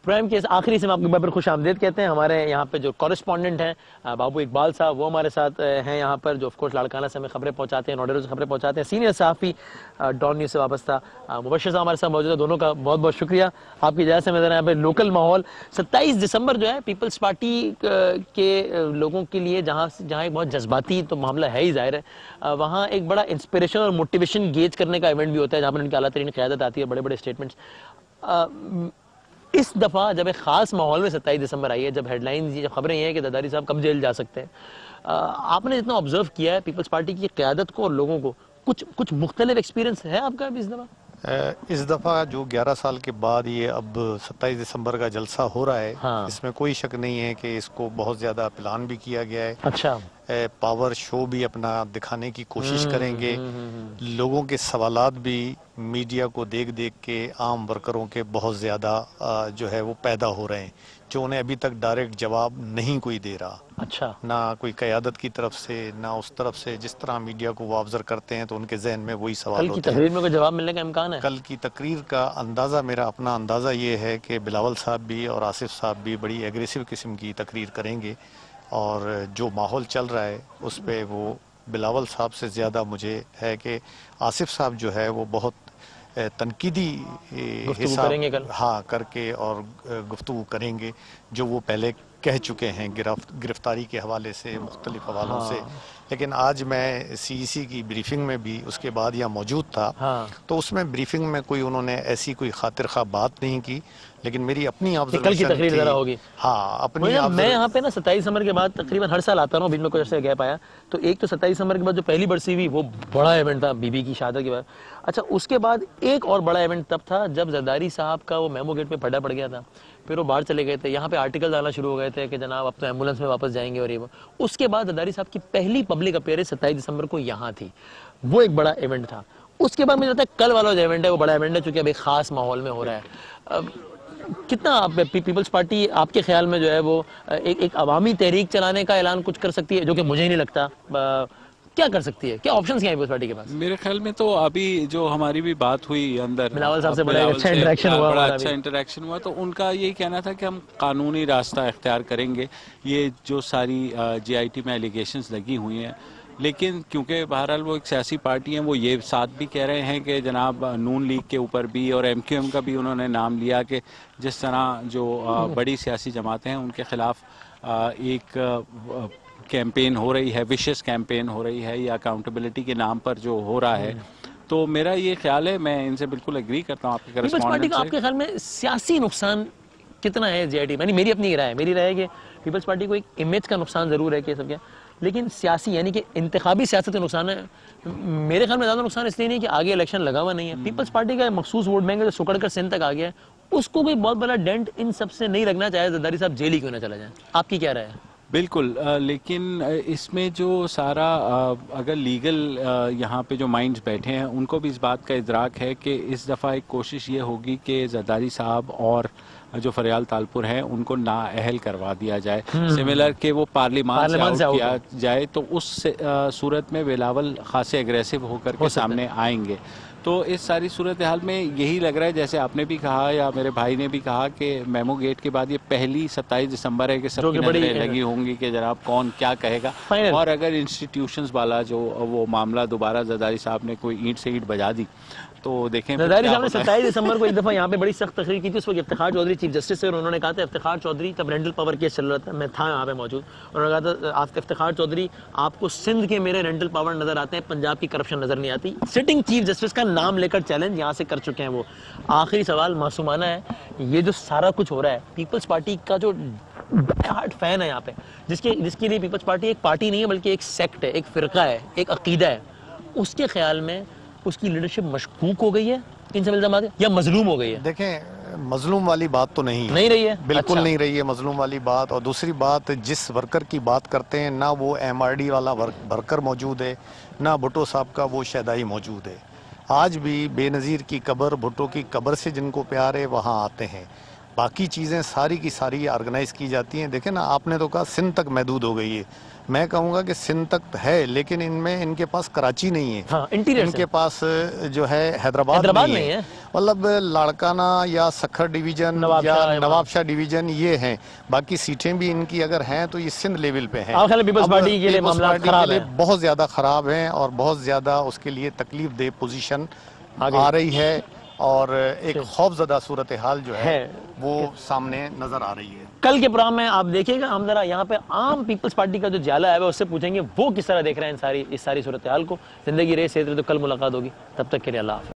Prime के आखिरी से आपको एक बार खुश आमदीद कहते हैं। हमारे यहाँ पे जो कॉरेस्पॉन्डेंट हैं बाबू इकबाल साहब, वो हमारे साथ हैं यहाँ पर, जो ऑफकोर्स लाड़काना से हमें खबरें पहुँचाते हैं, नोडेरो से खबरें पहुँचाते हैं। सीनियर सहाफ़ी डॉन न्यूज़ से वाबस्ता मुबश्शिर साहब हमारे साथ मौजूद है। दोनों का बहुत बहुत शुक्रिया। आपकी वजह से मैं यहाँ पे लोकल माहौल 27 दिसंबर जो है पीपल्स पार्टी के लोगों के लिए जहाँ एक बहुत जज्बाती तो मामला है ही, जाहिर है वहाँ एक बड़ा इंस्पिरेशन और मोटिवेशन गेज करने का इवेंट भी होता है, जहाँ पर उनकी आला तरीन क़यादत आती है, बड़े बड़े स्टेटमेंट्स। इस दफ़ा जब एक ख़ास माहौल में 27 दिसंबर आई है, जब हेडलाइंस जब खबरें ये हैं कि जरदारी साहब कब जेल जा सकते हैं, आपने जितना ऑब्जर्व किया है पीपल्स पार्टी की क़यादत को और लोगों को, कुछ मुख्तलिफ एक्सपीरियंस है आपका अभी इस दफ़ा जो 11 साल के बाद ये अब 27 दिसंबर का जलसा हो रहा है, हाँ। इसमें कोई शक नहीं है कि इसको बहुत ज़्यादा प्लान भी किया गया है। अच्छा, पावर शो भी अपना दिखाने की कोशिश करेंगे। लोगों के सवालात भी मीडिया को देख देख के आम वर्करों के बहुत ज़्यादा जो है वो पैदा हो रहे हैं, जो उन्हें अभी तक डायरेक्ट जवाब नहीं कोई दे रहा। अच्छा, ना कोई क़यादत की तरफ से ना उस तरफ से। जिस तरह मीडिया को वो ऑब्जर्व करते हैं तो उनके जहन में वही सवाल होते हैं। कल की तकरीर में कोई जवाब मिलने का इम्कान है? कल की तकरीर का अंदाज़ा, मेरा अपना अंदाज़ा ये है कि बिलावल साहब भी और आसिफ साहब भी बड़ी एग्रेसिव किस्म की तकरीर करेंगे, और जो माहौल चल रहा है उस पर वो बिलावल साहब से ज़्यादा मुझे है कि आसिफ साहब जो है वो बहुत तनकीदी हिसाब हाँ करके और गुफ्तगू करेंगे, जो वो पहले कह चुके हैं गिरफ्तारी के हवाले से, मुख्तलिफ हवालों से। लेकिन आज मैं सीईसी की ब्रीफिंग में भी उसके बाद यहाँ मौजूद था, तो उसमें ब्रीफिंग में कोई उन्होंने ऐसी कोई खातिर खा बात नहीं की, लेकिन मेरी अपनी ऑब्जर्वेशन तकरीर जरा होगी। हाँ, अपनी मैं यहाँ पे ना 27 दिसंबर के बाद तकरीबन हर साल आता हूँ, बीच में कुछ ऐसे गैप आया, तो एक तो 27 दिसंबर के बाद जो पहली बरसी हुई वो बड़ा इवेंट था, बीबी की शादी के बाद। अच्छा, उसके बाद एक और बड़ा इवेंट तब था जब जरदारी साहब का वो मेमो गेट पे फटा पड़ गया था, फिर वो बाहर चले गए थे, यहाँ पे आर्टिकल आना शुरू हो गए थे कि जनाब अब तो एम्बुलेंस में वापस जाएंगे और ये वो। उसके बाद जरदारी साहब की पहली पब्लिक अपीयरेंस 27 दिसंबर को यहाँ थी, वो एक बड़ा इवेंट था। उसके बाद मुझे लगता है कल वाला जो इवेंट है वो बड़ा इवेंट है, चूंकि अभी खास माहौल में हो रहा है। कितना पीपल्स पार्टी आपके ख्याल में जो है वो एक अवामी तहरीक चलाने का ऐलान कुछ कर सकती है, जो कि मुझे ही नहीं लगता, क्या कर सकती है? क्या ऑप्शंस क्या है पीपल्स पार्टी के पास? मेरे ख्याल में तो अभी जो हमारी भी बात हुई अंदर, बिलावल साहब से बड़ा अच्छा इंटरेक्शन हुआ, तो उनका यही कहना था कि हम कानूनी रास्ता इख्तियार करेंगे। ये जो सारी JIT में एलिगेशंस लगी हुई हैं, लेकिन क्योंकि बहरहाल वो एक सियासी पार्टी हैं, वो ये साथ भी कह रहे हैं कि जनाब नून लीग के ऊपर भी और MQM का भी उन्होंने नाम लिया कि जिस तरह जो बड़ी सियासी जमातें हैं उनके खिलाफ एक कैंपेन हो रही है, विशेष कैंपेन हो रही है, या अकाउंटेबिलिटी के नाम पर जो हो रहा है, तो मेरा ये ख्याल है, मैं इनसे बिल्कुल एग्री करता हूँ आपके करेस्पॉन्डेंट से। आपके ख्याल में सियासी नुकसान कितना है JIT? मेरी अपनी राय है, मेरी राय है कि पीपल्स पार्टी को एक इमेज का नुकसान जरूर है कि सब क्या, लेकिन सियासी यानी कि इंतखाबी सियासत का नुकसान है मेरे ख्याल में ज़्यादा नुकसान इसलिए नहीं कि आगे इलेक्शन लगा हुआ नहीं है। पीपल्स पार्टी का मखसूस वोट बैंक जो सुकड़ कर सिंध तक आ गया है, उसको कोई बहुत बड़ा डेंट इन सबसे नहीं लगना, चाहे जरदारी साहब जेल ही क्यों ना चला जाए। आपकी क्या राय है? बिल्कुल, लेकिन इसमें जो सारा अगर लीगल यहाँ पे जो माइंड्स बैठे हैं उनको भी इस बात का इदराक है कि इस दफ़ा एक कोशिश ये होगी कि जरदारी साहब और जो फरियाल तालपुर हैं उनको नाअहल करवा दिया जाए, सिमिलर के वो पार्लियामान से आउट किया जाए, तो उस सूरत में बिलावल खासे एग्रेसिव होकर के सामने आएंगे। तो इस सारी सूरत हाल में यही लग रहा है, जैसे आपने भी कहा या मेरे भाई ने भी कहा, कि मेमो गेट के बाद ये पहली 27 दिसंबर है कि सबकी नजरें लगी होंगी कि जनाब कौन क्या कहेगा। और अगर इंस्टीट्यूशंस वाला जो वो मामला दोबारा जरदारी साहब ने कोई ईंट से ईंट बजा दी, तो देखें जरदारी साहब ने 27 दिसंबर को एक दफ़ा यहाँ पे बड़ी सख्त तकरीर की थी। उस वक्त इफ्तिखार चौधरी चीफ जस्टिस थे और उन्होंने कहा था, इफ्तिखार चौधरी तब रेंटल पावर केस चल रहा था, मैं था यहाँ पे मौजूद, उन्होंने कहा था इफ्तिखार चौधरी आपको सिंध के मेरे रेंटल पावर नजर आते हैं, पंजाब की करप्शन नजर नहीं आती। सिटिंग चीफ जस्टिस का नाम लेकर चैलेंज यहाँ से कर चुके हैं वो। आखिरी सवाल मासूमाना है, ये जो सारा कुछ हो रहा है, पीपल्स पार्टी का जो हार्ट फैन है यहाँ पे, जिसके लिए पीपल्स पार्टी एक पार्टी नहीं है बल्कि एक सेक्ट है, एक फिरका है, एक अकीदा है, उसके ख्याल में उसकी लीडरशिप मशकूक हो गई है इन सब इल्जामात या मजलूम हो गई है? देखें, मजलूम वाली बात तो नहीं रही है, बिल्कुल नहीं रही है मजलूम वाली बात। और दूसरी बात, जिस वर्कर की बात करते हैं ना वो MRD वाला वर्कर मौजूद है, ना भुट्टो साहब का वो शहदाई मौजूद है। आज भी बेनज़ीर की कब्र, भुट्टो की कब्र से जिनको प्यार है वहाँ आते हैं। बाकी चीज़ें सारी की सारी ऑर्गेनाइज की जाती हैं। देखें ना, आपने तो कहा सिंध तक महदूद हो गई है, मैं कहूँगा कि सिंध तक है, लेकिन इनमें इनके पास कराची नहीं है। हाँ, इंटीरियर इनके पास जो है हैदराबाद नहीं है। मतलब लाड़काना या सखर डिवीजन या नवाबशाह डिवीजन ये हैं। बाकी सीटें भी इनकी अगर हैं तो ये सिंध लेवल पे हैं। पीपल्स पार्टी के लिए मामला खराब है, बहुत ज़्यादा ख़राब हैं और बहुत ज़्यादा उसके लिए तकलीफ दे पोजीशन आ रही है और एक खौफजदा सूरत हाल जो है वो सामने नजर आ रही है। कल के प्रोग्राम में आप देखिएगा, हम जरा यहाँ पे आम पीपल्स पार्टी का जो जाला है उससे पूछेंगे वो किस तरह देख रहे हैं इस सारी सूरत हाल को। जिंदगी रहे सेहत रहे तो कल मुलाकात होगी, तब तक के लिए अल्लाह हाफ़िज़।